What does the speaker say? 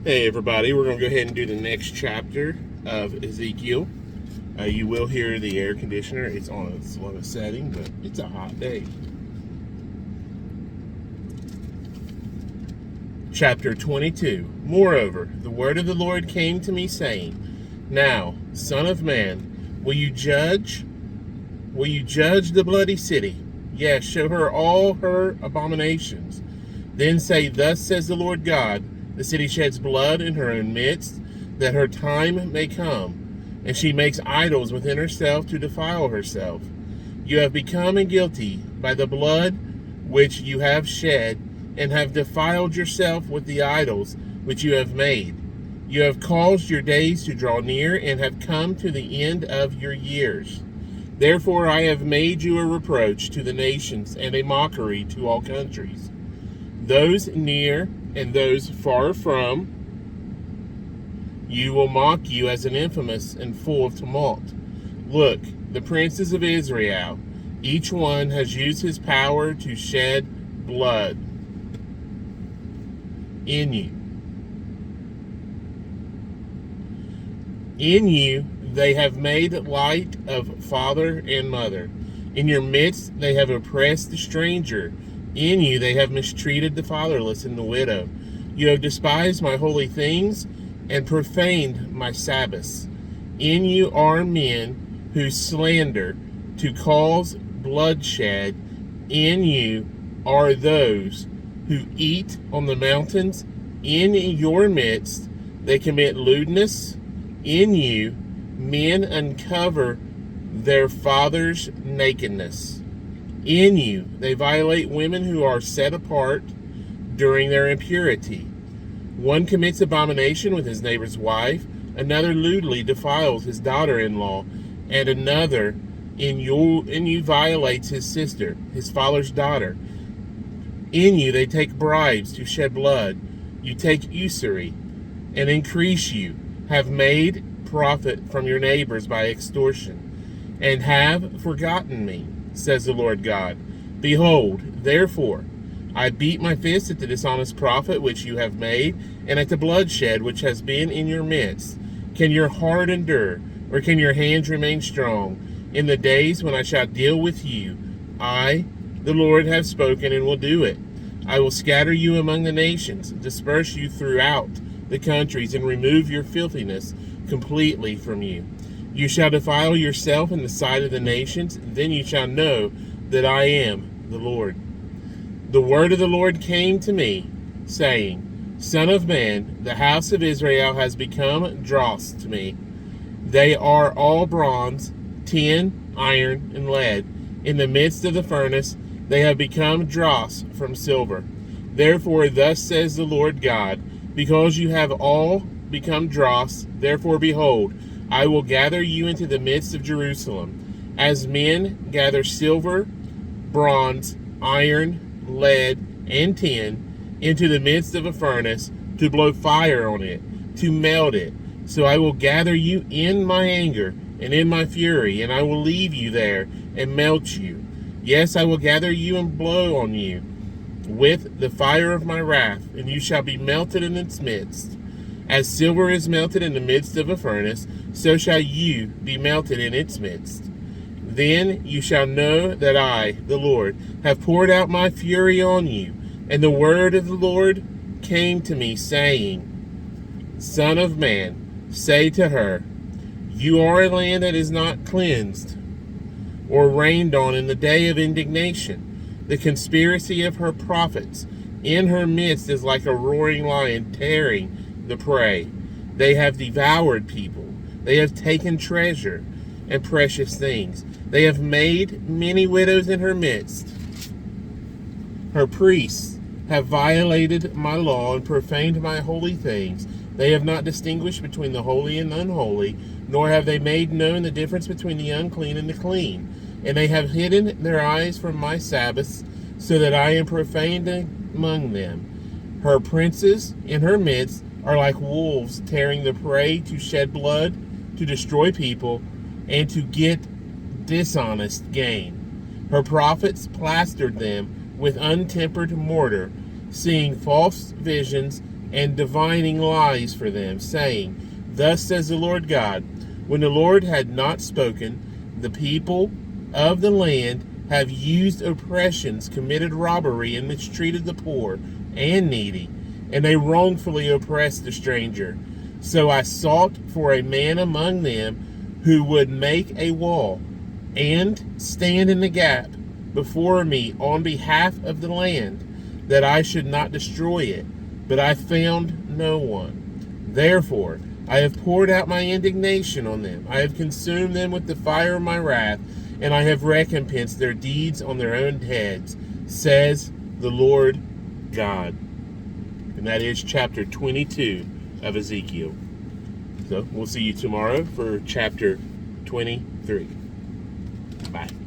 Hey everybody, we're going to go ahead and do the next chapter of Ezekiel. You will hear the air conditioner. It's on its lowest setting, but it's a hot day. Chapter 22. Moreover, the word of the Lord came to me, saying, Now, son of man, will you judge the bloody city? Yes, show her all her abominations. Then say, Thus says the Lord God, the city sheds blood in her own midst, that her time may come, and she makes idols within herself to defile herself. You have become guilty by the blood which you have shed, and have defiled yourself with the idols which you have made. You have caused your days to draw near, and have come to the end of your years. Therefore I have made you a reproach to the nations, and a mockery to all countries. Those near and those far from you will mock you as an infamous and full of tumult. Look, the princes of Israel, each one has used his power to shed blood in you. In you they have made light of father and mother. In your midst they have oppressed the stranger. In you they have mistreated the fatherless and the widow. You have despised my holy things and profaned my Sabbaths. In you are men who slander to cause bloodshed. In you are those who eat on the mountains. In your midst they commit lewdness. In you men uncover their father's nakedness. In you they violate women who are set apart during their impurity. One commits abomination with his neighbor's wife, another lewdly defiles his daughter-in-law, and another in you violates his sister, his father's daughter. In you they take bribes to shed blood. You take usury and increase. You have made profit from your neighbors by extortion, and have forgotten me, says the Lord God. Behold, therefore, I beat my fist at the dishonest profit which you have made, and at the bloodshed which has been in your midst. Can your heart endure, or can your hands remain strong? In the days when I shall deal with you, I, the Lord, have spoken and will do it. I will scatter you among the nations, disperse you throughout the countries, and remove your filthiness completely from you. You shall defile yourself in the sight of the nations, then you shall know that I am the Lord. The word of the Lord came to me, saying, Son of man, the house of Israel has become dross to me. They are all bronze, tin, iron, and lead. In the midst of the furnace they have become dross from silver. Therefore thus says the Lord God, because you have all become dross, therefore behold, I will gather you into the midst of Jerusalem, as men gather silver, bronze, iron, lead, and tin into the midst of a furnace, to blow fire on it, to melt it. So I will gather you in my anger and in my fury, and I will leave you there and melt you. Yes, I will gather you and blow on you with the fire of my wrath, and you shall be melted in its midst. As silver is melted in the midst of a furnace, so shall you be melted in its midst. Then you shall know that I, the Lord, have poured out my fury on you. And the word of the Lord came to me, saying, Son of man, say to her, You are a land that is not cleansed or rained on in the day of indignation. The conspiracy of her prophets in her midst is like a roaring lion tearing the prey. They have devoured people. They have taken treasure and precious things. They have made many widows in her midst. Her priests have violated my law and profaned my holy things. They have not distinguished between the holy and unholy, nor have they made known the difference between the unclean and the clean. And they have hidden their eyes from my Sabbaths, so that I am profaned among them. Her princes in her midst are like wolves tearing the prey, to shed blood, to destroy people, and to get dishonest gain. Her prophets plastered them with untempered mortar, seeing false visions and divining lies for them, saying, Thus says the Lord God, when the Lord had not spoken, the people of the land have used oppressions, committed robbery, and mistreated the poor and needy, and they wrongfully oppressed the stranger. So I sought for a man among them who would make a wall and stand in the gap before me on behalf of the land, that I should not destroy it. But I found no one. Therefore I have poured out my indignation on them. I have consumed them with the fire of my wrath, and I have recompensed their deeds on their own heads, says the Lord God. And that is chapter 22 of Ezekiel. So we'll see you tomorrow for chapter 23. Bye.